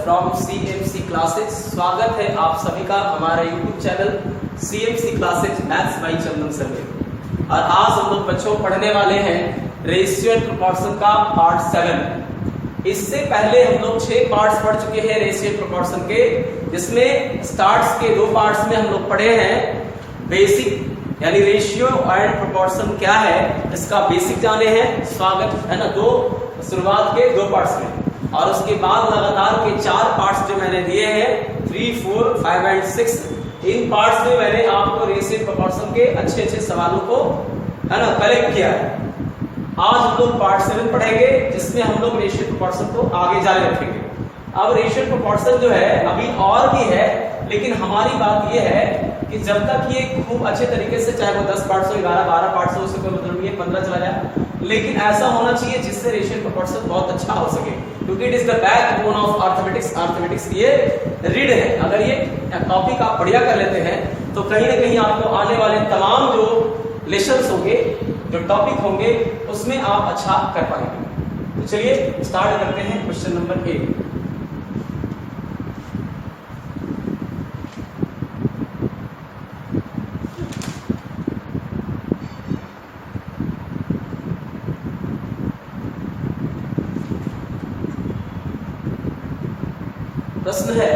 From CMC classes. स्वागत है आप सभी का हमारे YouTube channel CMC classes maths by Chandan sir में। और आज हम लोग बच्चों पढ़ने वाले हैं रेशियो एंड प्रोपोर्शन का पार्ट 7। इससे पहले हम लोग 6 पार्ट्स पढ़ चुके हैं रेशियो एंड प्रोपोर्शन के, जिसमें स्टार्ट्स के 2 पार्ट्स में हम लोग पढ़े हैं बेसिक यानी रेशियो एंड प्रोपोर्शन क्या है इसका बेसिक जाने हैं, स्वागत है ना, शुरुआत के 2 पार्ट्स में। और उसके बाद लगातार के 4 पार्ट्स जो मैंने दिए हैं 3, 4, 5 एंड 6, इन पार्ट्स में मैंने आपको रेशियो प्रोपोर्शन के अच्छे सवालों को है ना कलेक्ट किया है। आज हम लोग पार्ट 7 पढ़ेंगे, जिसमें हम लोग रेशियो प्रोपोर्शन को आगे जारी रखेंगे। अब रेशियो प्रोपोर्शन जो है अभी और भी है, लेकिन हमारी बात यह है कि जब तक ये खूब अच्छे तरीके से, चाहे वो 10 पार्ट्स हो, 11, 12 पार्ट्स हो, उससे कोई मतलब नहीं है 15 चला जाए, लेकिन ऐसा होना चाहिए जिससे रेशियो प्रोपोर्शन बहुत अच्छा हो सके, क्योंकि it is the backbone of arithmetics. Arithmetics ये रीढ़ है। अगर ये टॉपिक आप बढ़िया कर लेते हैं तो कहीं ना कहीं आपको आने वाले तमाम जो लेसन्स होंगे, जो टॉपिक होंगे, उसमें आप अच्छा कर पाएंगे। तो चलिए स्टार्ट करते हैं क्वेश्चन नंबर 1। प्रश्न है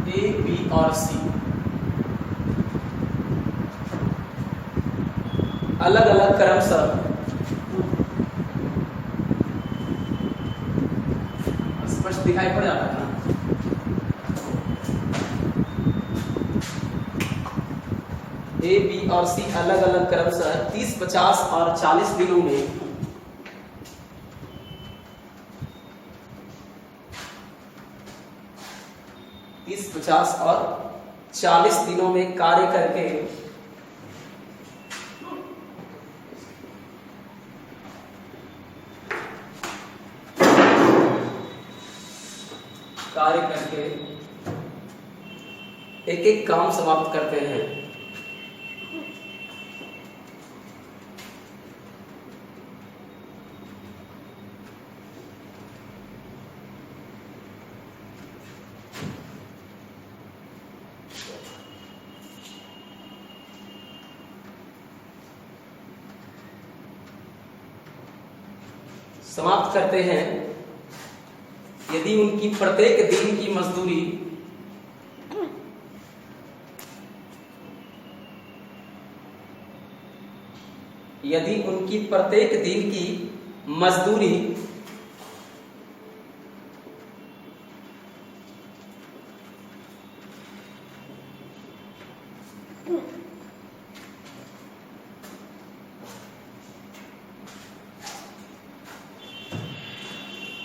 ए, बी और सी अलग अलग क्रमशः स्पष्ट दिखाई पड़ जाता है ना। ए, बी और सी अलग अलग क्रमशः 30, 50 और 40 दिनों में 30, 50 और 40 दिनों में कार्य करके एक एक काम समाप्त करते हैं। समाप्त करते हैं यदि उनकी प्रत्येक दिन की मजदूरी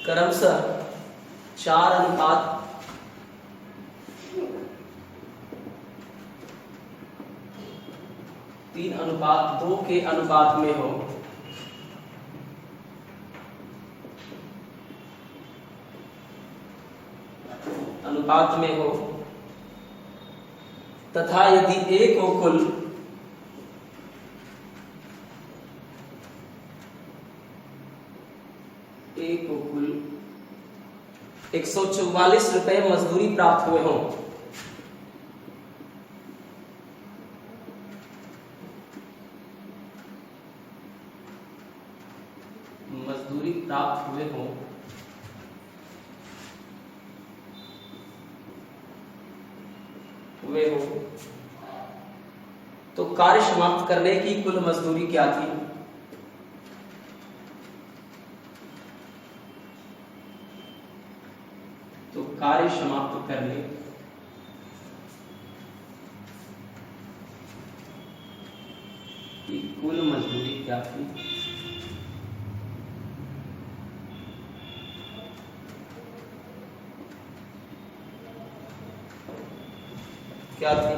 क्रमशः 4:3:2 के अनुपात में हो, तथा यदि ए को कुल 144 रुपए मजदूरी प्राप्त हुए हों, तो कार्य समाप्त करने की कुल मजदूरी क्या थी? तो कार्य समाप्त करने की कुल मजदूरी क्या थी? क्या थी?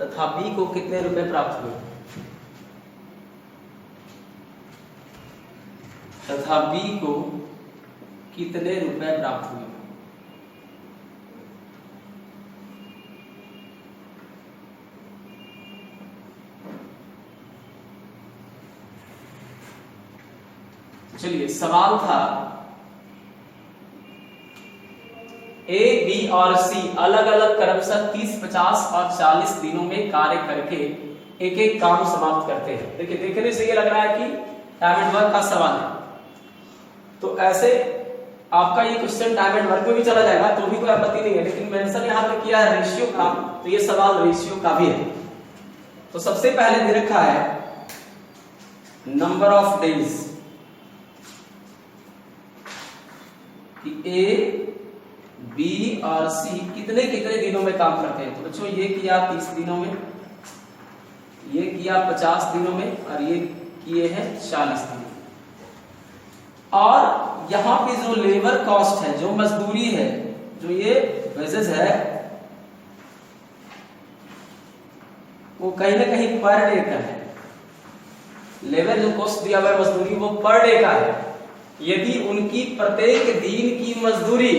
तथा बी को कितने रुपए प्राप्त हुए? तथा बी को कितने रुपए प्राप्त हुए? चलिए सवाल था ए, बी और सी अलग अलग क्रमशः 30, 50 और 40 दिनों में कार्य करके एक एक काम समाप्त करते हैं। देखिए देखने से ये लग रहा है कि टाइम एंड वर्क का सवाल है, तो ऐसे आपका ये क्वेश्चन टाइम एंड वर्क में भी चला जाएगा तो भी कोई आपत्ति नहीं है, लेकिन मेंशन यहाँ पे किया है रेशियो का, तो ये सवाल रेशियो का भी है। तो सबसे पहले दे रखा है नंबर ऑफ डेज कि ए, बी और सी कितने कितने दिनों में काम करते हैं। तो बच्चों ये किया 30 दिनों में, ये किया 50 दिनों में और ये किए हैं 40 दिनों में। और यहां पे जो लेबर कॉस्ट है, जो मजदूरी है, जो ये वेजेस है, वो कहीं ना कहीं पर डे का है। लेबर जो कॉस्ट दिया हुआ है मजदूरी, वो पर डे का है। यदि उनकी प्रत्येक दिन की मजदूरी,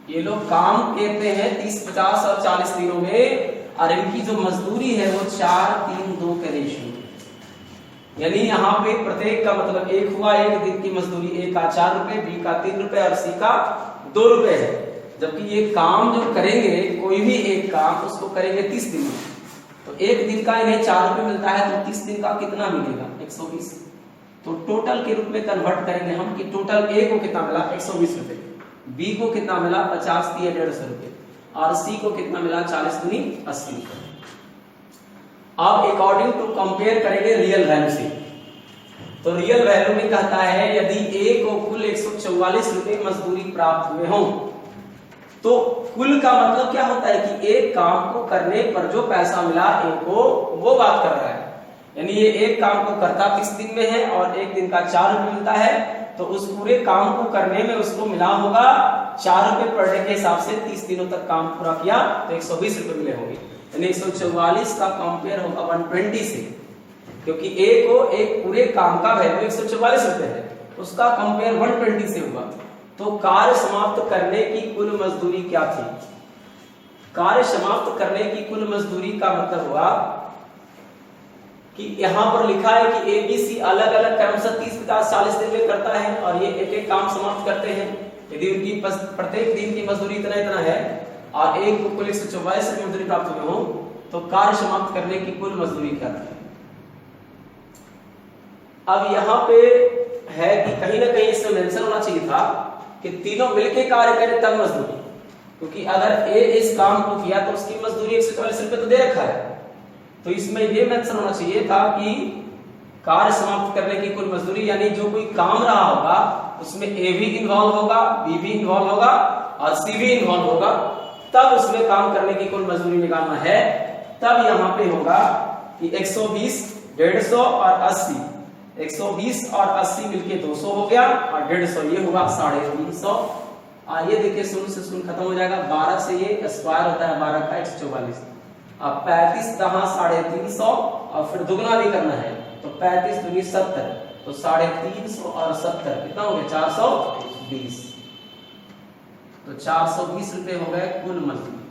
ये लोग काम कहते हैं 30, 50 और 40 दिनों में, और इनकी जो मजदूरी है वो 4, 3, 2 के रेशियो, यानी यहाँ पे प्रत्येक का मतलब एक हुआ, एक दिन की मजदूरी, ए का 4 रुपए, बी का 3 रुपए और सी का 2 रुपए है। जबकि ये काम जो करेंगे, कोई भी एक काम उसको करेंगे 30 दिन में, तो एक दिन का इन्हें 4 रुपए मिलता है, तो 30 दिन का कितना मिलेगा 120। तो टोटल के रूप में कन्वर्ट करेंगे हम कि टोटल ए को कितना मिला 120 रुपए, बी को कितना मिला 50 दिए 150 रुपए, और सी को कितना मिला 40 दूनी 80 रुपए। अब अकॉर्डिंग टू कंपेयर करेंगे रियल वैल्यू से। तो रियल वैल्यू में कहता है यदि ए को कुल 144 रुपए मजदूरी प्राप्त हुए हों, तो कुल का मतलब क्या होता है कि एक काम को करने पर जो पैसा मिला ए को, वो बात कर रहा है। यानी ये एक काम को करता 30 दिन में है और एक दिन का 4 रुपए मिलता है, तो उस पूरे काम को करने में उसको मिला होगा 4 रुपए पर डे के हिसाब से। 30 दिनों तक काम पूरा किया तो 120 रुपए मिले होंगे। यानी 144 का कंपेयर होगा 120 से, क्योंकि ए को एक पूरे काम का वैल्यू 144 रुपए है, उसका कंपेयर 120 से हुआ। तो कार्य समाप्त करने की कुल मजदूरी क्या थी? कार्य समाप्त करने की कुल मजदूरी का मतलब हुआ कि यहां पर लिखा है कि ए, बी, सी अलग अलग क्रमशः 30, 50, 40 दिन में करता है और ये एक एक काम समाप्त करते हैं। यदि उनकी प्रत्येक दिन की मजदूरी इतना इतना है और एक को कुल 144 रुपए मजदूरी प्राप्त हुए हो, तो कार्य समाप्त करने की कुल मजदूरी क्या थी? अब यहाँ पे है कि कहीं ना कहीं इसमें मेंशन होना चाहिए था कि तीनों मिलकर कार्य करें तब मजदूरी, क्योंकि अगर ए इस काम को किया तो उसकी मजदूरी 144 रुपए तो दे रखा है। तो इसमें यह मेंशन होना चाहिए था कि कार्य समाप्त करने की कुल मजदूरी, यानी जो कोई काम रहा होगा उसमें ए भी इन्वॉल्व होगा, बी भी इन्वॉल्व होगा और सी भी इन्वॉल्व होगा, तब उसमें काम करने की कुल मजदूरी निकालना है। तब यहाँ पे होगा कि 120, 150 और 80, 120 और 80 मिलके 200 हो गया और 150 ये होगा 350। ये देखिए शून्य से शून्य खत्म हो जाएगा, 12 से ये स्क्वायर होता है 12 का 144। अब 35 दहा 350 और फिर दुगना भी करना है, तो 35 दूनी 70, तो 350 और 70 कितना हो गया 420। तो 420 रुपए हो गए कुल मजदूरी।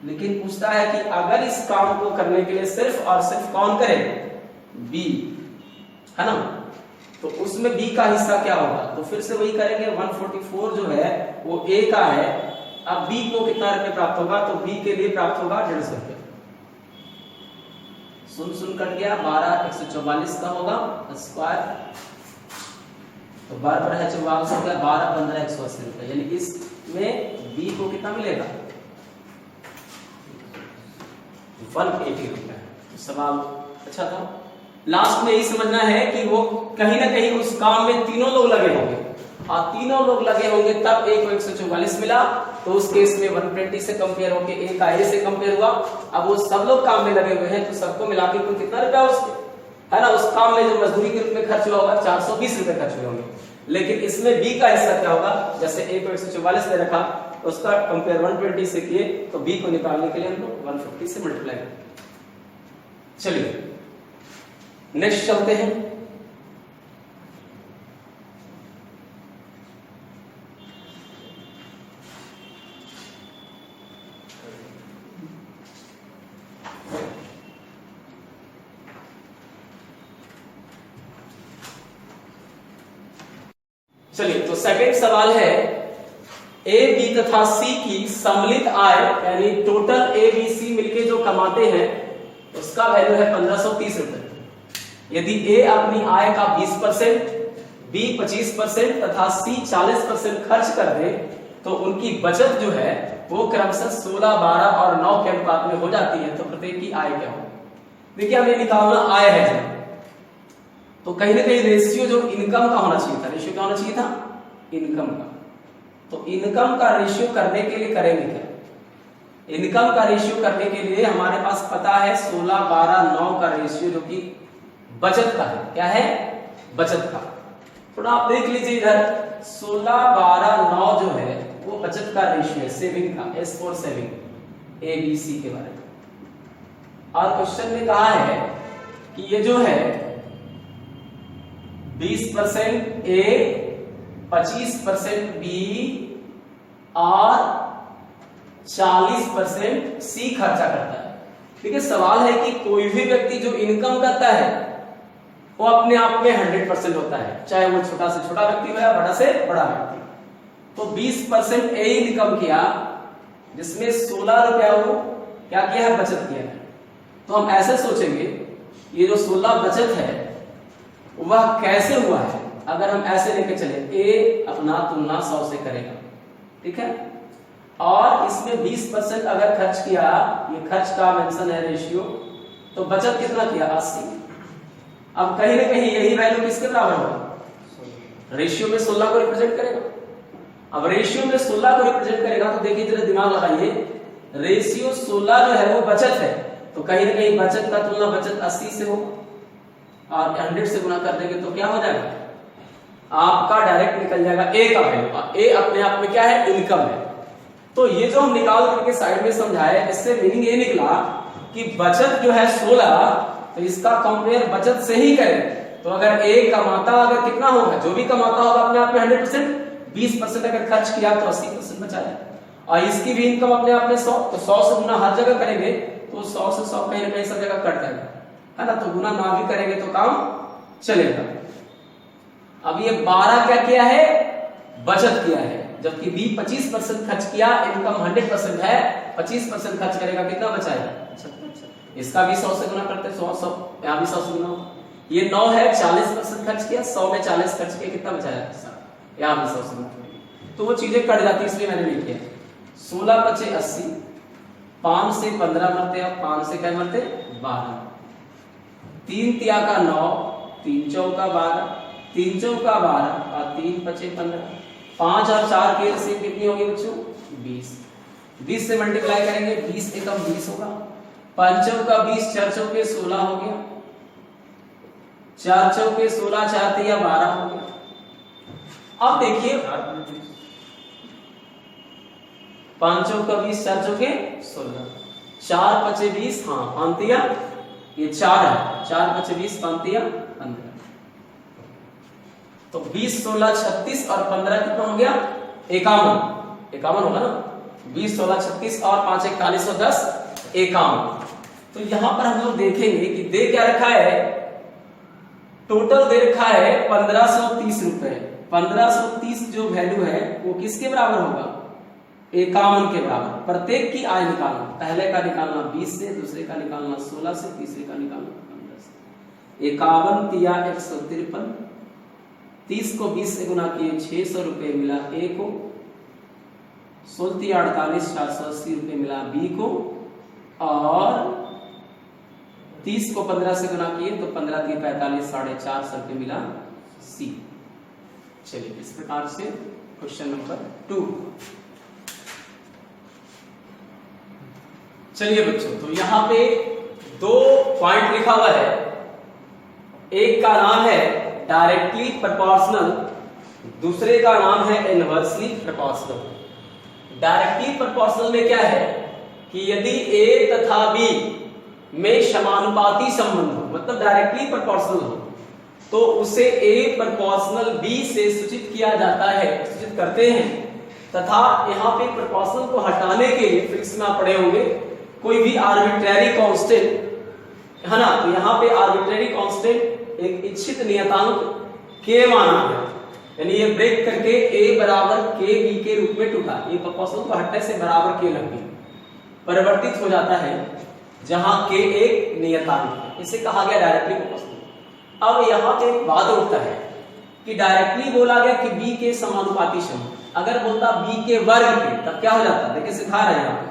लेकिन पूछता है कि अगर इस काम को करने के लिए सिर्फ और सिर्फ कौन करे? बी, है ना? तो उसमें बी का हिस्सा क्या होगा? तो फिर से वही करेंगे, 144 जो है वो ए का है। अब बी को कितना रुपए प्राप्त होगा? तो बी के लिए प्राप्त होगा 150 रुपए। सुन कट गया, 12 144 का होगा स्क्वायर, तो 12 पर है 44 हो गया, 12 15 180 रुपए। यानी इसमें बी को कितना मिलेगा? 180 रुपए। सवाल अच्छा था। लास्ट में यही समझना है कि वो कहीं ना कहीं उस काम में तीनों लोग लगे होंगे, और तीनों लोग लगे होंगे तब ए को 144 मिला। तो उस केस में 120 से कंपेयर होके ए का ए से कंपेयर हुआ। अब वो सब लोग काम में लगे हुए हैं, तो सबको मिला के कुल कितना रुपया उसके, है ना, उस काम में जो मजदूरी के रूप में खर्च हुआ होगा 420 रुपए खर्च हुए होंगे। लेकिन इसमें बी का हिस्सा क्या होगा? जैसे ए को 144 दे रखा, उसका कंपेयर 120 से किए, तो बी को निकालने के लिए हम लोग 150 से मल्टीप्लाई करें। चलिए नेक्स्ट चलते हैं। चलिए, तो सेकंड सवाल है ए बी तथा सी की सम्मिलित आय यानी टोटल ए बी सी मिलके जो कमाते हैं उसका वैल्यू है 1530 रुपए। यदि ए अपनी आय का 20%, बी 25% तथा सी 40% खर्च कर दे तो उनकी बचत जो है वो क्रमशः 16, 12 और 9 के अनुपात में हो जाती है। तो प्रत्येक की आय क्या होगी? देखिए, हमें निकालना आय है तो कहीं ना कहीं रेशियो जो इनकम का होना चाहिए था। रेशियो क्या होना चाहिए था? इनकम का। तो इनकम का रेशियो करने के लिए करेंगे क्या? इनकम का रेशियो करने के लिए हमारे पास पता है 16, 12, 9 का रेशियो जो कि बचत का है। क्या है? बचत का। थोड़ा आप देख लीजिए इधर 16, 12, 9 जो है वो बचत का रेशियो है, सेविंग का, S for saving, A B C के बारे में। और क्वेश्चन में कहा है कि ये जो है 20% ए, 25% बी और 40% सी खर्चा करता है। ठीक है, सवाल है कि कोई भी व्यक्ति जो इनकम करता है वो अपने आप में 100% होता है, चाहे वो छोटा से छोटा व्यक्ति हो या बड़ा से बड़ा व्यक्ति। तो 20% ए इनकम किया जिसमें 16 रुपया वो क्या किया है? बचत किया है। तो हम ऐसे सोचेंगे ये जो 16 बचत है वह कैसे हुआ है? अगर हम ऐसे लेके चले, ए अपना तुलना 100 से करेगा, ठीक है, और इसमें 20% अगर खर्च किया, ये खर्च का मेंशन है रेशियो, तो बचत कितना किया? 80। अब कहीं ना कहीं यही वैल्यू किसके बराबर होगा? रेशियो में 16 को रिप्रेजेंट करेगा। अब रेशियो में 16 को रिप्रेजेंट करेगा तो देखिए जरा दिमाग लगाइए, रेशियो 16 जो है वो बचत है, तो कहीं ना कहीं बचत का तुलना बचत 80 से होगा और 100 से गुना कर देंगे तो क्या हो जाएगा? आपका डायरेक्ट निकल जाएगा ए का वैल्यू। ए अपने आप में क्या है? इनकम है। तो ये जो हम निकाल करके साइड में समझाए, इससे मीनिंग ये निकला कि बचत जो है 16, तो इसका कंपेयर बचत से ही करें तो अगर ए कमाता अगर कितना होगा? जो भी कमाता होगा अपने आप में 100%, 20% अगर खर्च किया तो 80% बचाया। और इसकी भी इनकम अपने आप में 100, तो 100 से गुना हर जगह करेंगे तो 100 से 100 कहीं ना कहीं सब जगह कट जाएगा, है ना। तो गुना ना भी करेंगे तो काम चलेगा। अब ये 12 क्या किया है? बचत किया है, जबकि बी 25% खर्च किया, इनकम 100% है, 25% खर्च करेगा, कितना बचाएगा? 75। इसका भी 100 से गुना करते 100, यहाँ भी 100 से गुना। ये 9 है, 40% खर्च किया, 100 में 40 खर्च किया, कितना बचाया? यहाँ भी 100 से गुना। तो वो चीजें कट जाती, इसलिए मैंने लिख दिया 16 × 5 = 80, 5 से 15 मरते, अब 5 से क्या मरते? 12, 3 तिया का 9, 3 चौका 12, 3 चौका 12 और 3 × 5 = 15, 5 और 4 की रेशियो कितनी होगी बच्चों? 20। 20 से मल्टीप्लाई करेंगे, 20 एकम 20 होगा, 5 चौका 20, 4 चौके 16 हो गया, 4 चौके 16, 4 तिया 12 हो गया। अब देखिए 5 चौका 20, 4 चौके 16, 4 × 5 = 20, हाँ 5 तिया ये 4 है, 4 × 5 = 20, 5 तिया 15। तो 20, 16, 36 और 15 कितना हो गया? 51 होगा ना। 20, 16, 36 और 5 = 41 और 10 = 51। तो यहां पर हम लोग देखेंगे कि दे क्या रखा है? टोटल दे रखा है 1530 रुपए। 1530 जो वैल्यू है वो किसके बराबर होगा? 51 के बराबर। प्रत्येक की आय निकालना, पहले का निकालना 20 से, दूसरे का निकालना 16 से, तीसरे का निकालना 15 से। 51 तिया 153, 30 को 20 से गुना किए 600 रुपए मिला ए को, 16 तिया 48, 480 रुपए मिला बी को, और 30 को 15 से गुना किए तो 15 तिया 45, 450 रुपए मिला सी। चलिए इस प्रकार से क्वेश्चन नंबर 2। चलिए बच्चों, तो यहां पे 2 पॉइंट लिखा हुआ है। एक का नाम है डायरेक्टली प्रोपोर्शनल, दूसरे का नाम है इनवर्सली प्रोपोर्शनल। डायरेक्टली प्रोपोर्शनल में क्या है कि यदि ए तथा बी में समानुपाती संबंध हो, मतलब डायरेक्टली प्रोपोर्शनल हो, तो उसे ए प्रोपोर्शनल बी से सूचित किया जाता है, सूचित करते हैं। तथा यहाँ पे प्रोपोर्शनल को हटाने के लिए फिर इसमें आप पढ़े होंगे कोई भी आर्बिट्रेरी कांस्टेंट, है ना। तो यहाँ पे आर्बिट्रेरी कांस्टेंट एक इच्छित नियतांक के माना है, यानी ये ब्रेक करके a बराबर k b के रूप में टूटा, ये प्रोपोर्शनल को हटने से बराबर k लग गई, परिवर्तित हो जाता है जहां k एक नियतांक है, इसे कहा गया डायरेक्टली प्रोपोर्शनल। अब यहाँ पे एक वाद उठता है कि डायरेक्टली बोला गया कि b के समानुपाती समूह, अगर बोलता b के वर्ग के तब क्या हो जाता, देखिए सिखा रहे हैं यहाँ पे,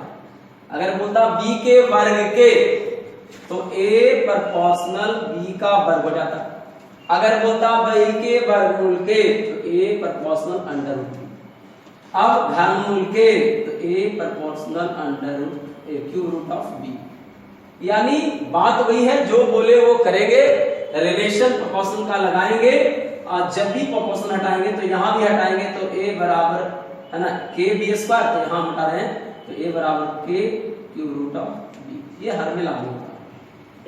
अगर बोलता b के वर्ग के तो a प्रोपोर्शनल b का वर्ग हो जाता, अगर बोलता b के वर्गमूल के तो a प्रोपोर्शनल अंडर रूट, अब घनमूल के तो a proportional under root a cube root of b। यानी बात वही है, जो बोले वो करेंगे, रिलेशन प्रोपोर्शनल का लगाएंगे, और जब भी प्रोपोर्शनल हटाएंगे तो यहां भी हटाएंगे तो a बराबर है ना k b स्क्वायर, तो यहां हटा रहे हैं तो a बराबर k cube root of b, ये हर में लागू होता है,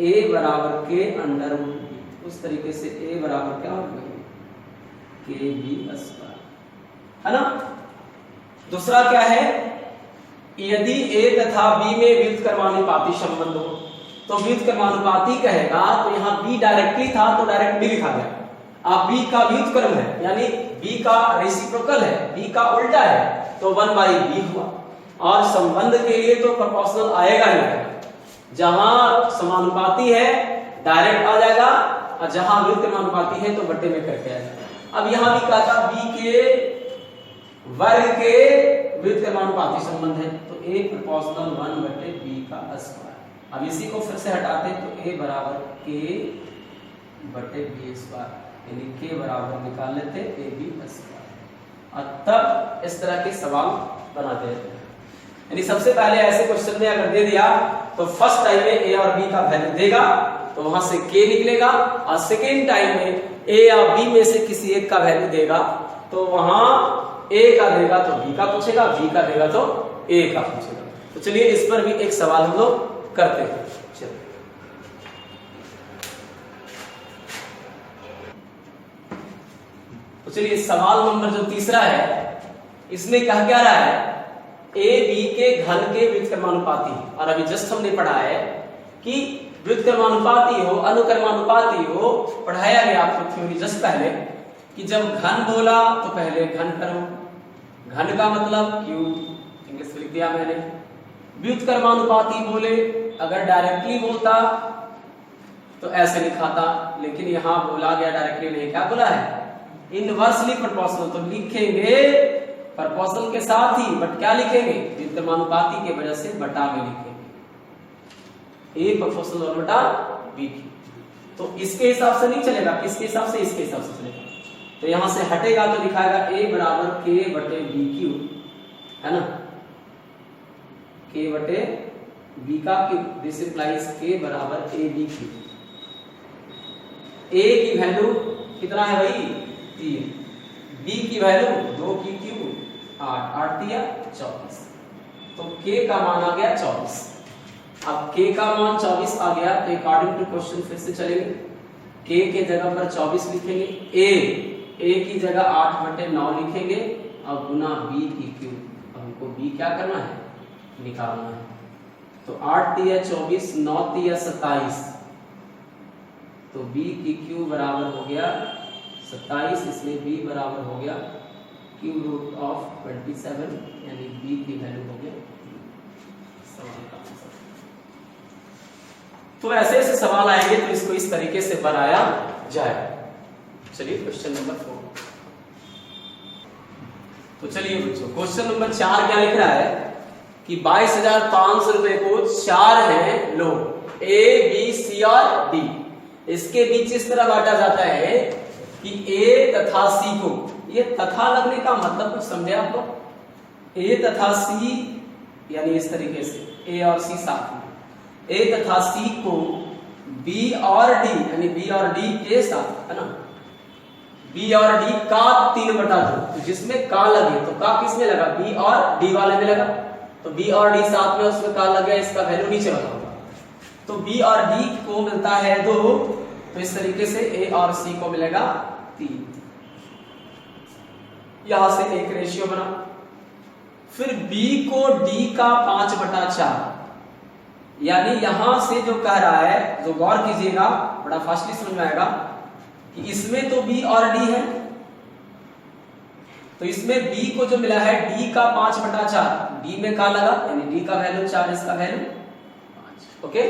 a बराबर k अंडर रूट b, उस तरीके से a बराबर क्या होगा k b स्क्वायर, है ना। दूसरा क्या है, यदि a तथा b में व्युत्क्रमानुपाती संबंध हो तो व्युत्क्रमानुपाती कहेगा, तो यहाँ b डायरेक्टली था तो डायरेक्ट b लिखा गया, अब b का व्युत्क्रम है यानी b का रेसिप्रोकल है, b का उल्टा है तो 1/b हुआ, और संबंध के लिए तो प्रोपोर्शनल आएगा ही आएगा, जहां समानुपाती है डायरेक्ट आ जाएगा, और जहां व्युत्क्रमानुपाती है तो बट्टे में करके आएगा। अब यहां भी कहा था b के वर्ग के व्युत्क्रमानुपाती संबंध है तो a प्रोपोर्शनल 1/b का स्क्वायर। अब इसी को फिर से हटाते तो a बराबर k बटे b स्क्वायर, यानी k बराबर निकाल लेते ab स्क्वायर, और तब इस तरह के सवाल बनाते हैं। यानी सबसे पहले ऐसे क्वेश्चन में अगर दे दिया तो फर्स्ट टाइम में a और b का वैल्यू देगा तो वहां से k निकलेगा, और सेकेंड टाइम में a या b में से किसी एक का वैल्यू देगा तो वहां a का देगा तो b का पूछेगा, b का देगा तो a का पूछेगा। तो चलिए इस पर भी एक सवाल हम लोग करते हैं। चलिए तो चलिए सवाल नंबर जो तीसरा है, इसमें कह क्या रहा है, a b के घन के व्युत्क्रमानुपाती, और अभी जस्ट हमने पढ़ा है कि व्युत्क्रमानुपाती हो अनुक्रमानुपाती हो, पढ़ाया गया आपको थ्योरी जस्ट पहले कि जब घन बोला तो पहले घन करो, घन का मतलब क्यूब, इंग्लिश लिख दिया मैंने। व्युत्क्रमानुपाती बोले, अगर डायरेक्टली बोलता तो ऐसे लिखाता, लेकिन यहां बोला गया डायरेक्टली नहीं, क्या बोला है इनवर्सली प्रोपोर्शनल, तो लिखेंगे प्रोपोर्शनल के साथ ही, बट क्या लिखेंगे व्युत्क्रमानुपाती के वजह से बटा में लिखेंगे, a प्रोपोर्शनल और बटा b, तो इसके हिसाब से नहीं चलेगा, किसके हिसाब से, इसके हिसाब से चलेगा। तो यहां से हटेगा तो दिखाएगा a बराबर k बटे b क्यूब, है ना, k बटे b का क्यूब, दिस इंप्लाइज k बराबर a b क्यूब। a की वैल्यू कितना है भाई 3, b की वैल्यू 2 की क्यूब 8, 8 दिया 24, तो k का मान आ गया 24। अब k का मान 24 आ गया तो अकॉर्डिंग टू क्वेश्चन फिर से चलेंगे, k के जगह पर 24 लिखेंगे, a की जगह 8/9 लिखेंगे, और गुना b की क्यूब, अब हमको b क्या करना है निकालना है, तो 8 दिया 24, 9 दिया 27, तो b की क्यूब बराबर हो गया 27, इसलिए b बराबर हो गया क्यूब रूट ऑफ 27, यानी b की वैल्यू हो गया। तो ऐसे ऐसे सवाल आएंगे तो इसको इस तरीके से बनाया जाए। चलिए क्वेश्चन नंबर 4, तो चलिए बच्चों क्वेश्चन नंबर 4 क्या लिख रहा है कि 22,500 रुपए को 4 हैं लोग A, B, C और D, इसके बीच इस तरह बांटा जाता है कि A तथा C को, ये तथा लगने का मतलब कुछ समझे आप लोग, A तथा C यानी इस तरीके से A और C साथ में, A तथा C को B और D यानी B और D के साथ, है ना, B और D का 3/2, तो जिसमें का लगे तो का किसमें लगा B और D वाले में लगा, तो B और D साथ में उसमें का लग गया, इसका वैल्यू नीचे बता होगा, तो B और D को मिलता है 2, तो इस तरीके से A और C को मिलेगा 3, यहां से एक रेशियो बना। फिर B को D का 5/4, यानी यहां से जो कह रहा है, जो गौर कीजिएगा बड़ा फास्टली समझ में आएगा कि इसमें तो B और D है, तो इसमें b को जो मिला है d का 5/4, d में का लगा यानी d का वैल्यू 4, इसका वैल्यू 5। ओके,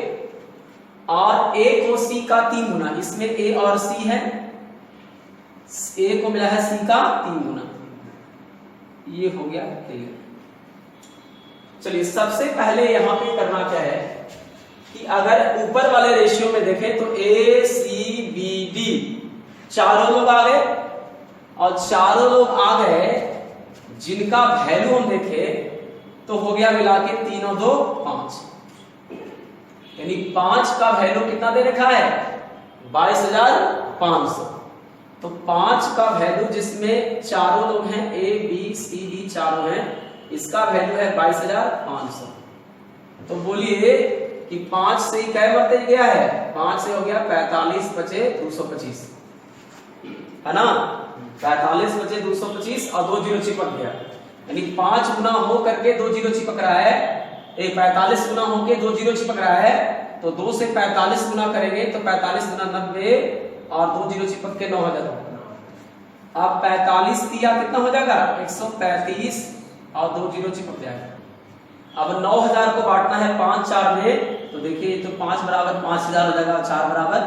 और a को c का 3 गुना, इसमें a और c है, a को मिला है c का 3 गुना। ये हो गया क्लियर। चलिए सबसे पहले यहां पे करना क्या है कि अगर ऊपर वाले रेशियो में देखें तो a c b d चारों लोग आ गए, और चारों लोग आ गए जिनका वैल्यू हम देखें तो हो गया मिला के 3 और 2 5, यानी 5 का वैल्यू कितना दे रखा है 22,500। तो 5 का वैल्यू जिसमें चारों लोग हैं a b c d चारों हैं, इसका वैल्यू है 22,500। तो बोलिए कि 5 से ही क्या बढ़ते गया है, 5 से हो गया 45 बचे 225, है ना, 45 बचे 225 और 2 जीरो चिपक गया, यानी 5 गुना हो करके 2 जीरो चिपक रहा है, 45 गुना होके 2 जीरो चिपक रहा है, तो 2 से 45 गुना करेंगे तो 45 गुना 90 और 2 जीरो चिपक के 9,000। अब 45 दिया कितना हो जाएगा 135 और 2 जीरो चिपक जाएगा। अब 9,000 को बांटना है 5 4 में, तो देखिए तो 5 बराबर 5,000 हो जाएगा, 4 बराबर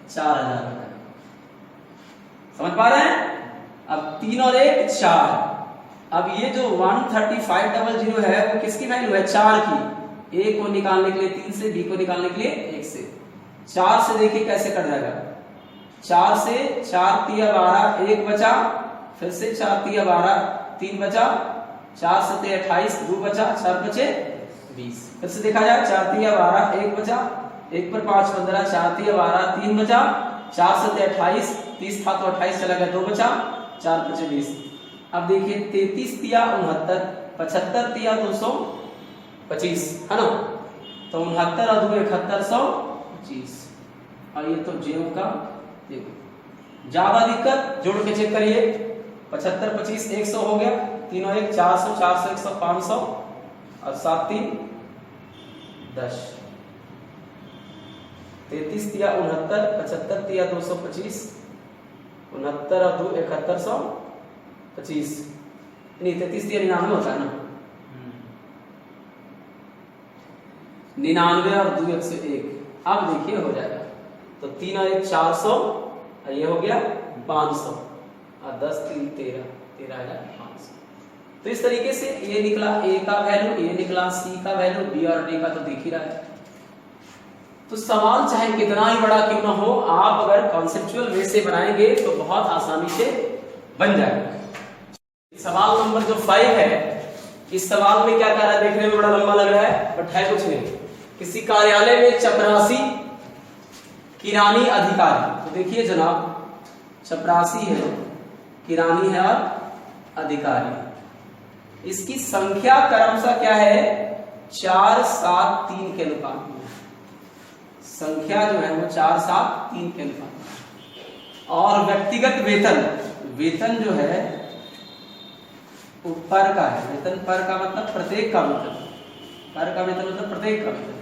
4,000 हो जाएगा। समझ पा रहे हैं? अब 3 और 1 4। अब ये जो 13500 है वो किसकी वैल्यू है 4 की, a को निकालने के लिए 3 से, b को निकालने के लिए 1 से। 4 से देखिए कैसे कट जाएगा, 4 से 4 3 12 1 बचा, फिर से 4 3 12 3 बचा, 4 7 28 2 बचा, 4 बचे 20। फिर से देखा जाए 4 3 12 1 बचा, 1 पर 5 15, 4 3 12 3 बचा, 4 7 28 30 था तो 28 चला गया 2 बचा, 4 बचे 20। अब देखिए 33 तिया 69, 75 तिया 225, है ना, तो 69 और 2 7125, और ये तो जेब का देखो ज्यादा दिक्कत जोड़ के चेक करिए, 75 25 100 हो गया, 3 और 1 400, 400 100 500 और 7 3 10, 33 तिया 69, 75 तिया 225, 69 और 2 7125, नहीं 33 तिया 99 होता है ना, 99 और 2 101। अब देखिए हो जाएगा, तो 3 और 1 400 और ये हो गया 500 और 10 3 13, 13,500। तो इस तरीके से ये निकला a का वैल्यू, ये निकला c का वैल्यू, b और d का तो दिख ही रहा है। तो सवाल चाहे कितना ही बड़ा क्यों ना हो, आप अगर कॉन्सेप्चुअल वे से बनाएंगे तो बहुत आसानी से बन जाएगा। सवाल नंबर जो 5 है, इस सवाल में क्या कह रहा है, देखने में बड़ा लंबा लग रहा है बट है कुछ नहीं। किसी कार्यालय में चपरासी किरानी अधिकारी, तो देखिए जनाब चपरासी है, किरानी है और अधिकारी, इसकी संख्या क्रमशः क्या है 4 7 3 के अनुपात में, संख्या जो है वो 4 7 3 के अनुपात में। और व्यक्तिगत वेतन, वेतन जो है वो पर का है, वेतन पर का मतलब प्रत्येक का वेतन, पर का वेतन मतलब प्रत्येक का वेतन,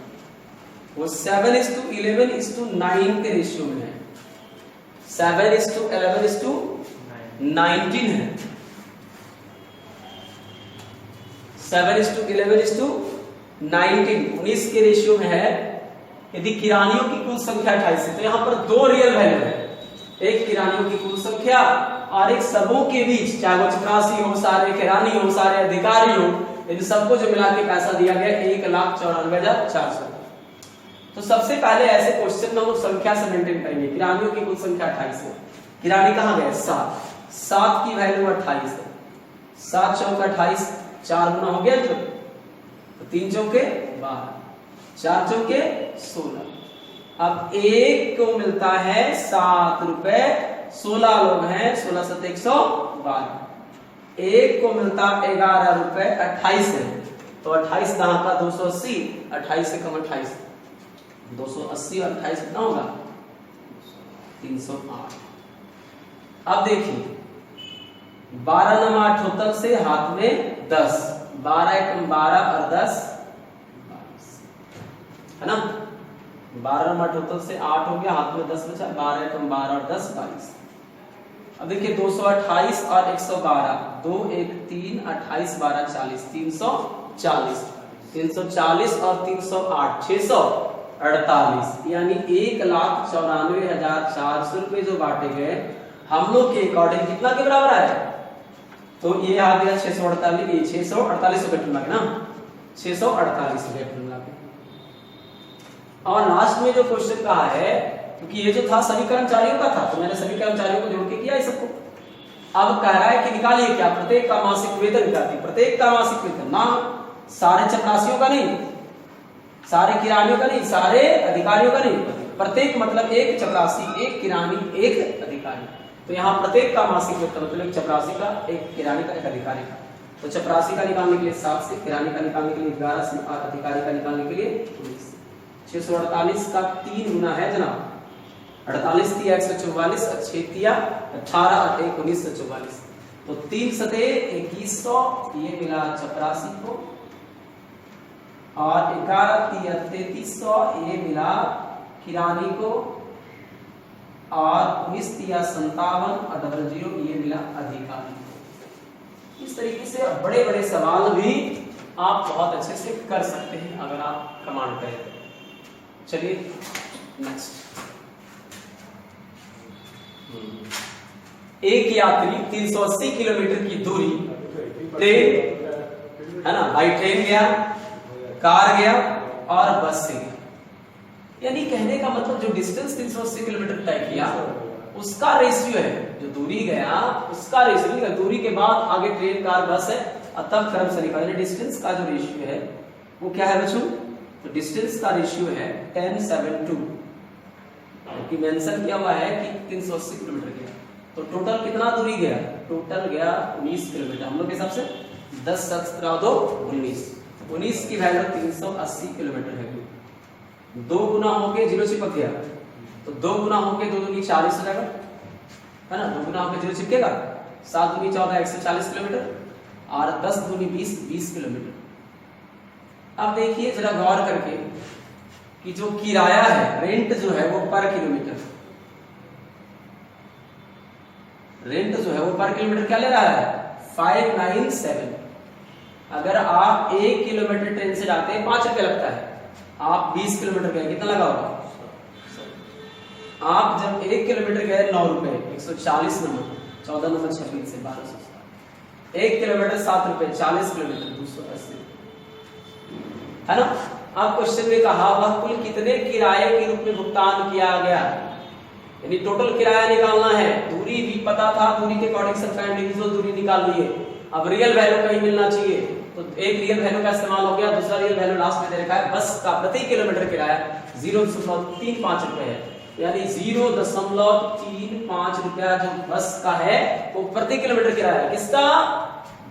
वो 7:11:9 के रेशियो में है, 7:11:19 है, 7:11:19 19 के रेशियो में है। यदि किरानियों की कुल संख्या 28 है तो यहाँ पर 2 रियल वैल्यू है, एक किरानियों की कुल संख्या और एक सबों के बीच, चाहे वो चपरासी हो, सारे किरानी हो, सारे अधिकारी हो, इन सबको जो मिला के पैसा दिया गया 1,94,400। तो सबसे पहले ऐसे क्वेश्चन में वो संख्या से मेंटेन करेंगे। किरानियों की कुल संख्या 28 है, किरानी कहाँ गए 7, 7 की वैल्यू 28 है, 7 चौका 28, 4 गुना हो गया जो, तो 3 चौके 12, 4 चौके 16। अब एक को मिलता है 7 रुपए, 16 लोग हैं, 16 7 112, एक को मिलता 11 रुपए 28 है, तो 28 कहाँ का 280, 28 से कम 28, 280 और 28 कितना होगा 308। अब देखिए 12 नम 8 होतल से हाथ में 10, 12 एकम 12 और 10 है ना, 12 नम 8 होतल से 8 हो गया, हाथ में 10 बचा, 12 एकम 12 और 10 22। अब देखिए 228 और 112, 2 1 3 28 12 40, 340, 340 और 308 648, यानी 1,94,400 रुपए जो बांटे गए हम लोग के अकॉर्डिंग कितना के बराबर आया? तो ये आ गया 648 रुपए टन ना, 648 रुपए टन। और लास्ट में जो क्वेश्चन कहा है, क्योंकि ये जो था सभी कर्मचारियों का था, तो मैंने सभी कर्मचारियों को जोड़ के किया है सबको। अब कह रहा है कि निकालिए क्या, प्रत्येक का मासिक वेतन निकालिए, प्रत्येक का मासिक वेतन ना, सारे चपरासियों का नहीं, सारे किरानियों का नहीं, सारे अधिकारियों का नहीं, प्रत्येक मतलब एक चपरासी, एक किरानी, एक अधिकारी। तो यहाँ प्रत्येक का मासिक वेतन मतलब एक चपरासी का, एक किरानी का, एक अधिकारी का। तो चपरासी का निकालने के लिए 7 से, किरानी का निकालने के लिए 11 से और अधिकारी का निकालने के लिए 19। 648 का 3 गुना है जनाब, 48 तिया 144 और 6 तिया 18 और 1 1944। तो 3 सते 2100 ये मिला चपरासी को, और 11 तिया 3300 ये मिला किरानी को, और 19 तिया 57 और 00 ये मिला अधिकारी को। इस तरीके से बड़े बड़े सवाल भी आप बहुत अच्छे से कर सकते हैं अगर आप कमांड करें। चलिए नेक्स्ट। एक यात्री 380 किलोमीटर की दूरी ट्रेन है ना, बाई ट्रेन गया, कार गया और बस से गया। यानी कहने का मतलब जो डिस्टेंस 380 किलोमीटर तय किया उसका रेशियो है, जो दूरी गया उसका रेशियो, दूरी के बाद आगे ट्रेन कार बस है, तब क्रम से निकालने डिस्टेंस का जो रेशियो है वो क्या है बच्चों? तो डिस्टेंस का रेशियो है 10:7:2, क्योंकि मेंशन किया हुआ है कि 380 किलोमीटर गया। तो टोटल कितना दूरी गया? टोटल गया 19 किलोमीटर। हम लोग के हिसाब से 10 17 2 19, 19 की वैल्यू 380 किलोमीटर है। 2 गुना होके 0 चिपक गया, तो 2 गुना होके 2 दूनी 40 हो जाएगा, है ना। 2 गुना होके 0 चिपकेगा, 7 दूनी 14 140 किलोमीटर, और 10 दूनी 20 किलोमीटर। अब देखिए जरा गौर करके कि जो किराया है, रेंट जो है वो पर किलोमीटर, रेंट जो है वो पर किलोमीटर क्या ले रहा है? 597। अगर आप 1 किलोमीटर ट्रेन से जाते हैं 5 रुपए लगता है, आप 20 किलोमीटर गए कितना लगा होगा? आप जब 1 किलोमीटर गए 9 रुपए, 140 नंबर, 14 नंबर 26 से 1200, 1 किलोमीटर 7 रुपए, 40 किलोमीटर 280, है ना। अब क्वेश्चन में कहा वह कुल कितने किराए के रूप में भुगतान किया गया, यानी टोटल किराया निकालना है। दूरी भी पता था, दूरी के अकॉर्डिंग सबका इंडिविजुअल दूरी निकाल लिए। अब रियल वैल्यू कहीं मिलना चाहिए, तो एक रियल वैल्यू का इस्तेमाल हो गया, दूसरा रियल वैल्यू लास्ट में दे रखा है। बस का प्रति किलोमीटर किराया 0.35 रुपए है, यानी 0.35 रुपया जो बस का है वो प्रति किलोमीटर किराया किसका?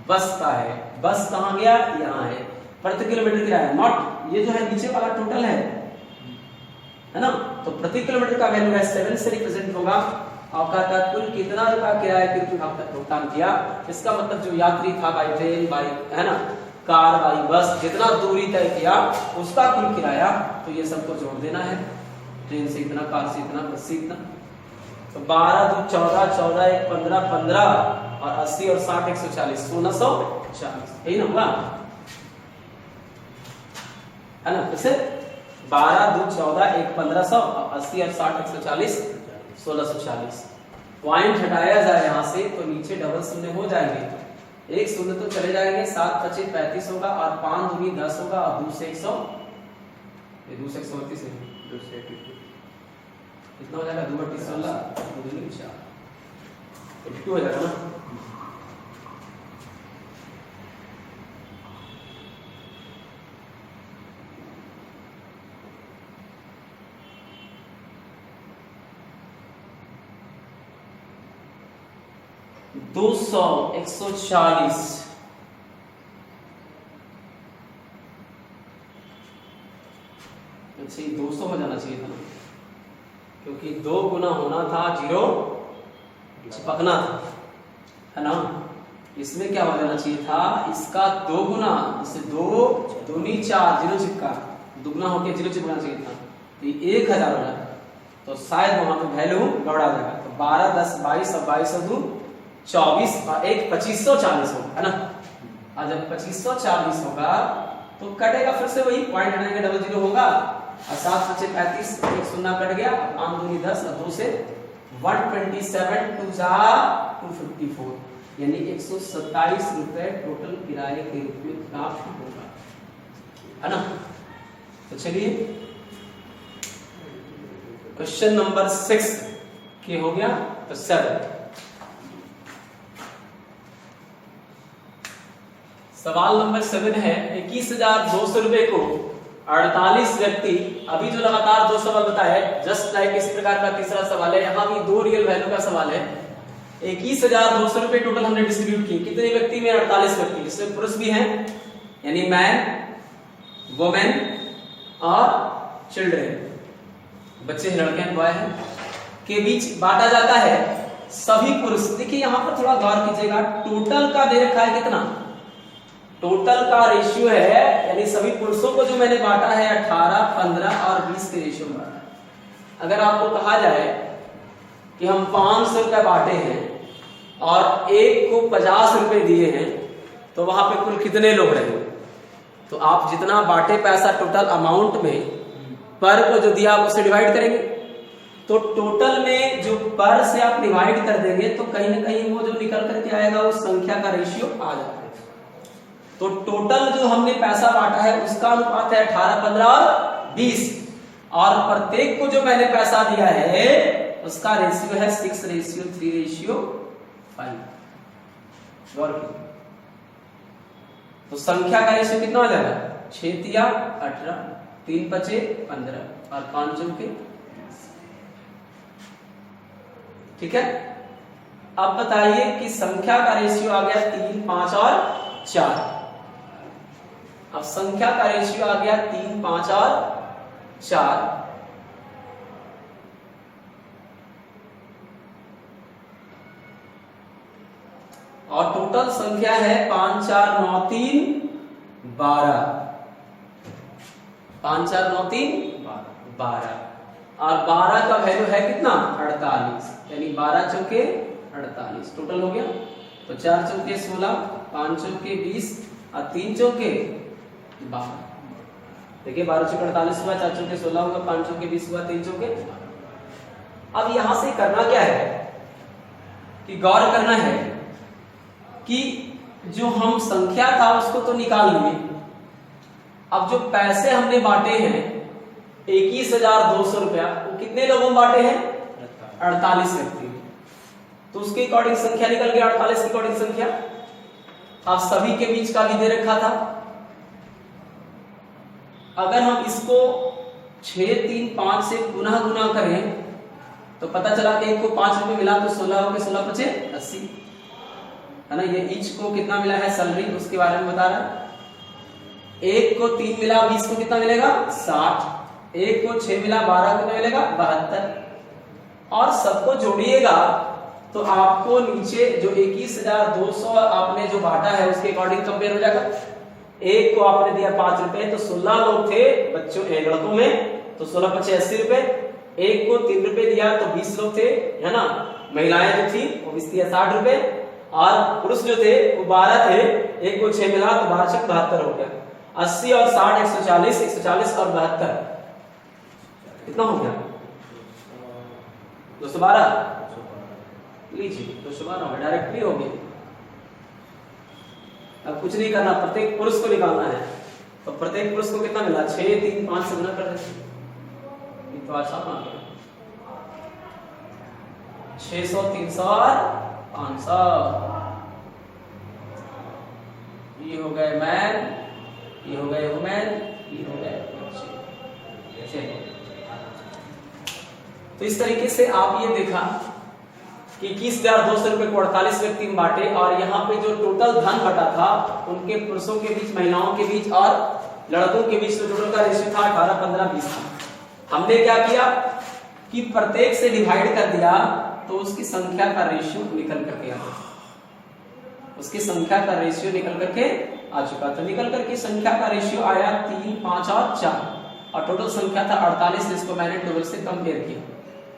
बस का है। बस कहाँ गया? यहाँ है, प्रति किलोमीटर किराया, नॉट ये जो है नीचे वाला टोटल है ना। तो प्रति किलोमीटर का वैल्यू है 7 से रिप्रेजेंट होगा। आपका था कुल कितना रुपया किराया के रूप में आपने भुगतान किया। इसका मतलब जो यात्री था बाई ट्रेन, बाई है ना कार, बाई बस, जितना दूरी तय किया उसका कुल किराया, तो ये सबको जोड़ देना है। ट्रेन से इतना, कार से इतना, बस से इतना। तो 12 2 14, 14 1 15, 15 और 80 और 60 140, 1640 यही ना होगा, है ना। फिर 12 2 14 1 1500 और 80 और 60 140 1640। पॉइंट हटाया जाए यहाँ से तो नीचे डबल शून्य हो जाएंगे, एक शून्य तो चले जाएंगे, 7 25 35 होगा और 5 दूनी 10 होगा और 2 से 100, ये 2 से 132 है, 2 से 82 कितना हो जाएगा? 2 8 16 2 दूनी 4 82 हो जाएगा ना। दो 140 अच्छा, 200 हो जाना चाहिए था ना, क्योंकि 2 गुना होना था 0 चिपकना था, है ना। इसमें क्या हो जाना चाहिए था? इसका 2 गुना, इससे 2 दूनी 4, 0 चिपका, दुगना होकर 0 चिपकना चाहिए था, तो 1000 हो जाएगा। तो शायद वहां पे वैल्यू गड़बड़ा जाएगा, तो 12 10 22 और 22 और 2 24 और एक 2540 होगा, है ना। और जब 2540 होगा तो कटेगा फिर से वही 0.00 होगा और 7 बचे 35, एक शून्य कट गया, 5 दूनी 10 और 2 से 127 2 जा 254, यानी 127 रुपए टोटल किराए के रूप में प्राप्त होगा, है ना। तो चलिए क्वेश्चन नंबर 6 के हो गया, तो 7 सवाल नंबर 7 है 21,200 रुपए को 48 व्यक्ति, अभी जो लगातार 2 सवाल बताए जस्ट लाइक इसी प्रकार का तीसरा सवाल है, यहाँ भी 2 रियल वैल्यू का सवाल है। 21,200 रुपए टोटल हमने डिस्ट्रीब्यूट किए, कितने व्यक्ति में? 48 व्यक्ति, जिसमें पुरुष भी हैं यानी मैन, वुमेन और चिल्ड्रेन, बच्चे लड़के हैं, बॉय हैं, के बीच बांटा जाता है। सभी पुरुष, देखिए यहां पर थोड़ा गौर कीजिएगा, टोटल का दे रखा है कितना, टोटल का रेशियो है, यानी सभी पुरुषों को जो मैंने बांटा है 18, 15 और 20 के रेशियो में बांटा है। अगर आपको कहा जाए कि हम 500 रुपए बांटे हैं और एक को 50 रुपए दिए हैं, तो वहां पे कुल कितने लोग रहेंगे? तो आप जितना बांटे पैसा टोटल अमाउंट में पर को जो दिया आप उससे डिवाइड करेंगे, तो टोटल में जो पर से आप डिवाइड कर देंगे तो कहीं ना कहीं वो जो निकल करके आएगा वो संख्या का रेशियो आ जाता है। तो टोटल जो हमने पैसा बांटा है उसका अनुपात है 18, 15 और 20, और प्रत्येक को जो मैंने पैसा दिया है उसका रेशियो है 6:3:5। तो संख्या का रेशियो कितना हो जाएगा? 6 तिया 18, 3 बचे 15 और 5 चौके। ठीक है, अब बताइए कि संख्या का रेशियो आ गया 3, 5 और 4। अब संख्या का रेशियो आ गया 3, 5 और 4। और टोटल संख्या है 5, 4, 9, 3, 12। 5, 4, 9, 3, 12 और 12 का वैल्यू है कितना? 48, यानी 12 चौके 48 टोटल हो गया। तो 4 चौके 16, 5 चौके 20 और 3 चौके 12। देखिए 12 चौके 48 हुआ, 4 चौके 16 होगा, 5 चौके 20 हुआ, 3 चौके 12। अब यहां से करना क्या है कि गौर करना है कि जो हम संख्या था उसको तो निकाल लिए, अब जो पैसे हमने बांटे हैं 21,200 रुपया, वो कितने लोगों में बांटे हैं? 48 व्यक्ति। तो उसके अकॉर्डिंग संख्या निकल गया 48 के अकॉर्डिंग संख्या। अब सभी के बीच का भी दे रखा था, अगर हम इसको 6, 3, 5 से पुनः गुना करें तो पता चला कि एक को 5 रुपए मिला तो 16 हो गए, 16 बचे 80, है ना। ये ईच को कितना मिला है सैलरी उसके बारे में बता रहा है। एक को 3 मिला, 20 को कितना मिलेगा? 60। एक को 6 मिला, 12 को कितना मिलेगा? 72। और सबको जोड़िएगा तो आपको नीचे जो 21,200 आपने जो बांटा है उसके अकॉर्डिंग कंपेयर हो जाएगा। एक को आपने दिया 5 रुपए, तो 16 लोग थे बच्चों लड़कों में, तो 16 बचे 80 रुपए। एक को 3 रुपए दिया तो 20 लोग थे, है ना। महिलाएं जो थी वो 20 दिया 60 रुपए, और पुरुष जो थे वो 12 थे। एक को 6 मिला तो 12 से 72 हो गया। 80 और 60 140, 140 और 72 कितना हो गया? 212। लीजिए 212 डायरेक्टली हो गया। अब कुछ नहीं करना, प्रत्येक पुरुष को निकालना है। तो प्रत्येक पुरुष को कितना मिला? 6, 3, 5 से गुना कर देते, तो आसान आ गया। 600, 300 और 500। ये हो गए मैन, ये हो गए वुमेन, ये हो गए बच्चे। तो इस तरीके से आप ये देखा कि 21,200 रुपए को 48 व्यक्ति में बांटे, और यहाँ पे जो टोटल धन बटा था उनके पुरुषों के बीच, महिलाओं के बीच और लड़कों के बीच, तो टोटल का रेशियो था 18, 15, 20 था। हमने क्या किया कि प्रत्येक से डिवाइड कर दिया तो उसकी संख्या का रेशियो निकल करके आया, उसकी संख्या का रेशियो निकल करके आ चुका। तो निकल करके संख्या का रेशियो आया 3, 5 और 4, और टोटल संख्या था 48, जिसको मैंने 12 से कंपेयर किया।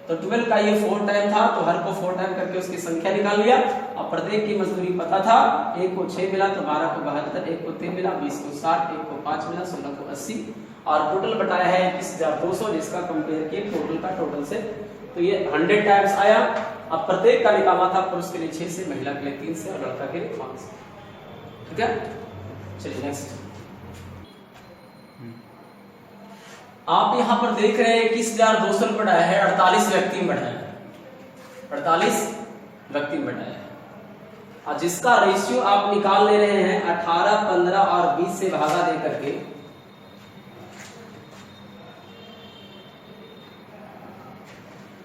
तो 12 का ये 4 टाइम था, तो हर को 4 टाइम करके उसकी संख्या निकाल लिया। अब प्रत्येक की मजदूरी पता था, एक को 6 मिला तो 12 को 72, एक को 3 मिला, 20 को 60, एक को 5 मिला, 16 को 80 और टोटल बताया है 21,200, जिसका कंपेयर किए टोटल का टोटल से, तो ये 100 टाइम्स आया। अब प्रत्येक का निकाला था, पुरुष के लिए 6 से, महिला के लिए 3 से और लड़का के लिए 5 से। ठीक है, चलिए नेक्स्ट। आप यहां पर देख रहे हैं 21,200 बढ़ाया है, 48 व्यक्ति में बढ़ाया है, 48 व्यक्ति में बढ़ाया है, और जिसका रेशियो आप निकाल ले रहे हैं 18, 15 और 20 से भागा दे करके,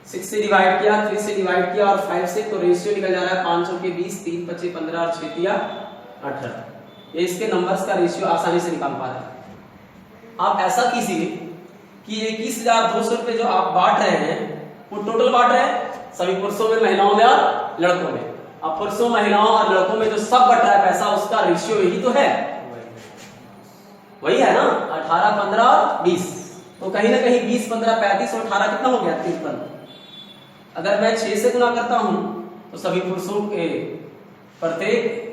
सिक्स से डिवाइड किया, 3 से डिवाइड किया और 5 से, तो रेशियो निकल जा रहा है 5 के 20, 3 25 15 और 6 तिया 18। ये इसके नंबर्स का रेशियो आसानी से निकाल पा रहे हैं। आप ऐसा कीजिए कि 21,200 रुपए जो आप बांट रहे हैं वो टोटल बांट रहे हैं सभी पुरुषों में, महिलाओं में और लड़कों में। अब पुरुषों, महिलाओं और लड़कों में जो सब बट रहा है पैसा, उसका रेशियो यही तो है, वही है ना, 18, 15 और 20। तो कहीं ना कहीं 20, 15, 35 और 18 कितना हो गया, 53। अगर मैं 6 से गुना करता हूं तो सभी पुरुषों के प्रत्येक,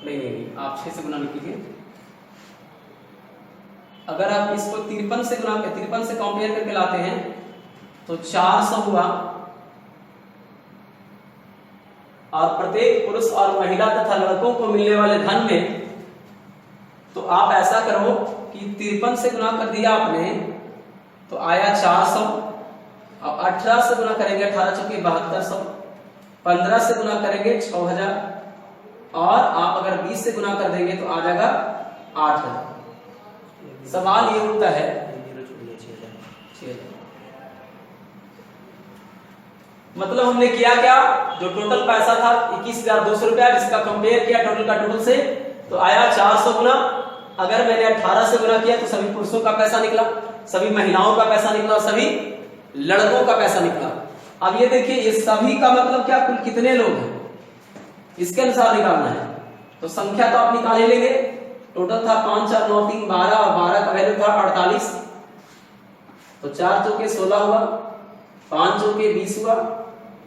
नहीं आप 6 से गुना नहीं कीजिए, अगर आप इसको 53 से गुना, 53 से कंपेयर करके लाते हैं तो 400 हुआ, और प्रत्येक पुरुष और महिला तथा लड़कों को मिलने वाले धन में, तो आप ऐसा करो कि 53 से गुना कर दिया आपने तो आया 400, अब 18 से गुना करेंगे 18 चौके 7200, 15 से गुना करेंगे 6000, और आप अगर 20 से गुना कर देंगे तो आ जाएगा 8000। सवाल ये उठता है, 6000 मतलब हमने किया क्या, जो टोटल पैसा था 21,200 रुपया, जिसका कंपेयर किया टोटल का टोटल से, तो आया 400 गुना। अगर मैंने 18 से गुना किया तो सभी पुरुषों का पैसा निकला, सभी महिलाओं का पैसा निकला, सभी लड़कों का पैसा निकला। अब ये देखिए, ये सभी का मतलब क्या, कुल कितने लोग हैं इसके अनुसार निकालना है। तो संख्या तो आप निकाल ही लेंगे, टोटल था 5, 4, 9, 3, 12 और 12 का वैल्यू था 48, तो 4 चौके 16 हुआ, 5 चौके 20 हुआ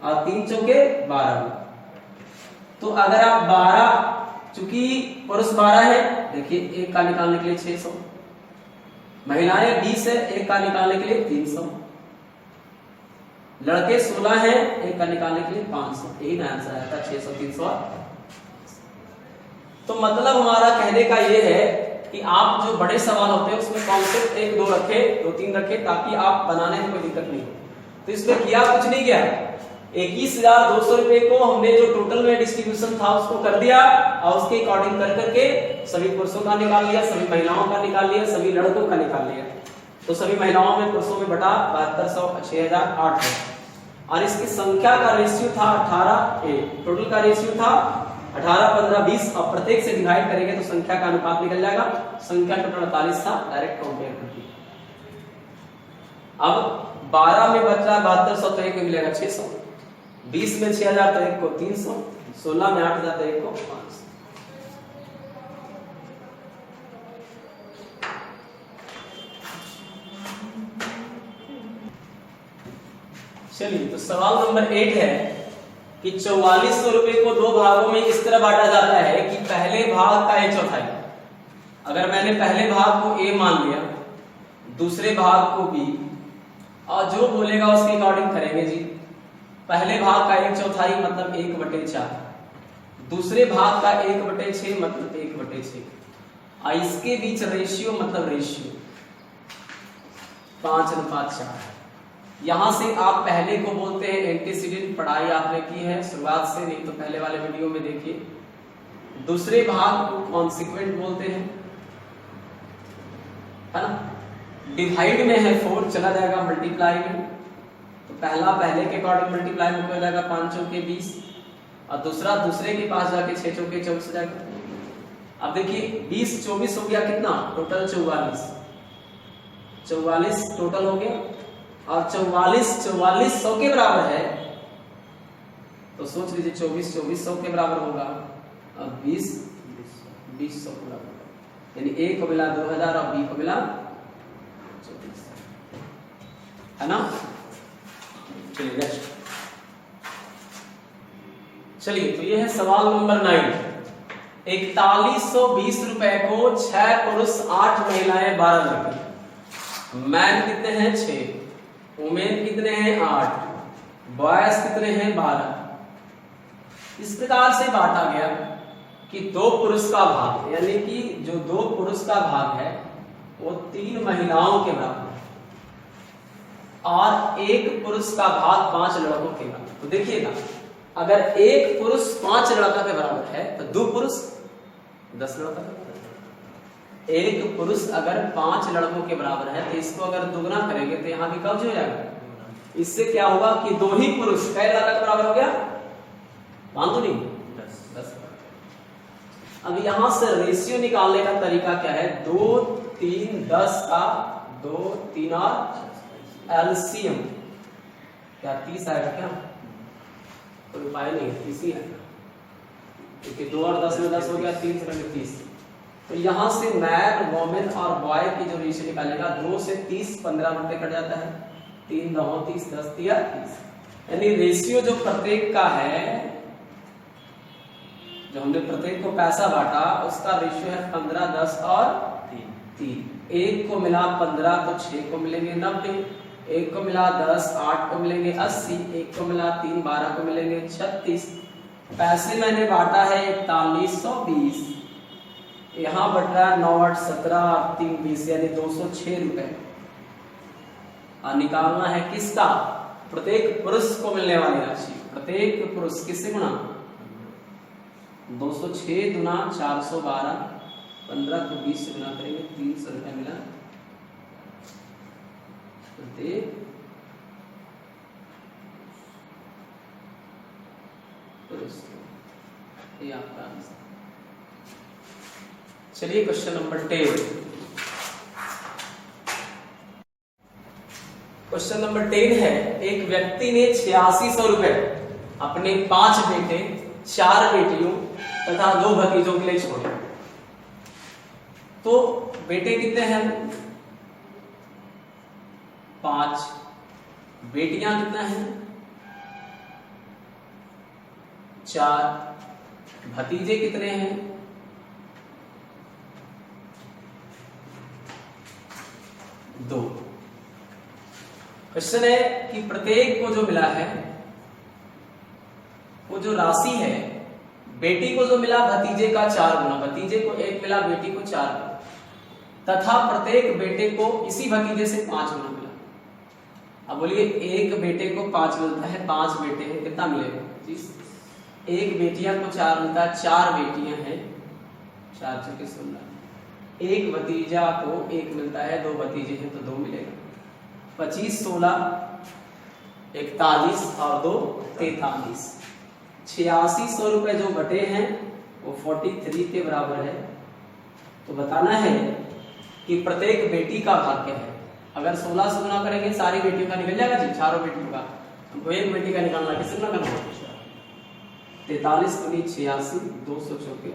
और 3 चौके 12 हुआ। तो अगर आप 12, चूंकि पुरुष 12 है, देखिए एक का निकालने के लिए 600, महिलाएं 20 है, एक का निकालने के लिए 300, लड़के 16 हैं, एक का निकालने के लिए 500, यही ना आंसर आया था 600, 300। तो मतलब हमारा कहने का ये है कि आप जो बड़े सवाल होते हैं उसमें कॉन्सेप्ट 1, 2 रखे, 2, 3 रखे, ताकि आप बनाने में कोई दिक्कत नहीं हो। तो इसमें किया कुछ नहीं गया, 21,200 रुपए को हमने जो टोटल में डिस्ट्रीब्यूशन था उसको कर दिया, और उसके अकॉर्डिंग कर करके सभी पुरुषों का निकाल लिया, सभी महिलाओं का निकाल लिया, सभी लड़कों का निकाल लिया। तो सभी महिलाओं में, पुरुषों में बटा 7200, 6008, और इसकी संख्या का रेशियो था 18, टोटल का रेशियो था 18, 15, 20, और प्रत्येक से डिवाइड करेंगे तो संख्या का अनुपात निकल जाएगा। संख्या टोटल 48 था, डायरेक्ट कंपेयर करके। अब 12 में बच रहा 7200, तो एक में मिलेगा 600, 20 में 6000 तो एक को 300, 16 में 8000 तो एक को 500। चलिए, तो सवाल नंबर 8 है कि 4400 रुपए को 2 भागों में इस तरह बांटा जाता है कि पहले भाग का 1/4, अगर मैंने पहले भाग को A मान लिया, दूसरे भाग को B, और जो बोलेगा उसके अकॉर्डिंग करेंगे जी। पहले भाग का 1/4 मतलब 1/4, दूसरे भाग का 1/6 मतलब 1/6, और इसके बीच रेशियो मतलब रेशियो 5:4। यहां से आप पहले को बोलते हैं एंटीसीडेंट, पढ़ाई आपने की है शुरुआत से, नहीं तो पहले वाले वीडियो में देखिए। दूसरे भाग को कॉन्सिक्वेंट बोलते हैं, है ना। डिवाइड में है 4, चला जाएगा मल्टीप्लाई में, तो पहला पहले के अकॉर्डिंग मल्टीप्लाई में हो जाएगा 5 चौके 20, और दूसरा दूसरे के पास जाके 6 चौके 24 हो जाएगा। अब देखिए 20 24 हो गया, कितना टोटल 44 टोटल हो गया, और 44 100 के बराबर है, तो सोच लीजिए 24 100 के बराबर होगा, और 20 100 के बराबर होगा, यानी A को मिला 2000 और B को मिला 24। है ना। चलिए नेक्स्ट, चलिए तो ये है सवाल नंबर 9। 4120 रुपए को 6 पुरुष 8 महिलाएं 12 लड़के। मैन कितने हैं 6, वुमेन कितने हैं 8, बॉयज कितने हैं 12। इस प्रकार से बांटा गया कि 2 पुरुष का भाग, यानी कि जो 2 पुरुष का भाग है वो 3 महिलाओं के बराबर है और 1 पुरुष का भाग 5 लड़कों के बराबर। तो देखिएगा, अगर 1 पुरुष 5 लड़का के बराबर है तो 2 पुरुष 10 लड़का के बराबर है। 1 पुरुष अगर 5 लड़कों के बराबर है तो इसको अगर दुगना करेंगे तो यहाँ भी कब्ज हो जाएगा। इससे क्या होगा कि 2 ही पुरुष कै लड़का के बराबर हो गया, मान दो नहीं 10। अब यहां से रेशियो निकालने का तरीका क्या है, 2 3 10 का 2 3 और एलसीएम क्या 30 आएगा क्या, कोई उपाय नहीं, 30 ही आएगा क्योंकि 2 और 10 में 10 हो गया, 3 से 30। तो यहां से मैन वोमेन और बॉय की जो रेशियो निकालेगा, 2 से 30 15 मिनट कट जाता है, 3 9 30 10 30, यानी रेशियो जो प्रत्येक का है, जो हमने प्रत्येक को पैसा बांटा उसका रेशियो है 15 10 और 3। 1 को मिला 15 तो 6 को मिलेंगे 90, 1 को मिला 10 8 को मिलेंगे 80, 1 को मिला 3 12 को मिलेंगे 36। पैसे मैंने बांटा है 4120, यहाँ बट रहा है 9 8 17 3 20 यानी 206 रुपए। और निकालना है किसका, प्रत्येक पुरुष को मिलने वाली राशि। प्रत्येक पुरुष किससे गुणा, 206 गुना 412, 15 को 20 से गुना करेंगे 300 रुपए मिला प्रत्येक पुरुष। ये आपका आंसर। चलिए क्वेश्चन नंबर 10। क्वेश्चन नंबर 10 है, एक व्यक्ति ने 8600 रुपए अपने 5 बेटे 4 बेटियों तथा 2 भतीजों के लिए छोड़े। तो बेटे कितने हैं 5, बेटियां कितना है 4, भतीजे कितने हैं 2। क्वेश्चन है कि प्रत्येक को जो मिला है वो जो राशि है, बेटी को जो मिला भतीजे का 4 गुना, भतीजे को 1 मिला बेटी को 4 गुना, तथा प्रत्येक बेटे को इसी भतीजे से 5 गुना मिला। अब बोलिए एक बेटे को 5 मिलता है, 5 बेटे हैं, कितना मिलेगा 25। एक बेटियां को 4 मिलता है, 4 बेटियां हैं, 4 चौके 16। एक भतीजा को 1 मिलता है, 2 भतीजे हैं तो 2 मिलेगा। 25 16 41 और 2 43। 8600 रुपए जो बटे हैं वो 43 के बराबर है। तो बताना है कि प्रत्येक बेटी का भाग क्या है। अगर 16 से गुना करेंगे सारी बेटियों का निकल जाएगा जी, चारों बेटियों का। हमको एक बेटी का निकालना, किससे गुना करना, 43 × 86 200 चौके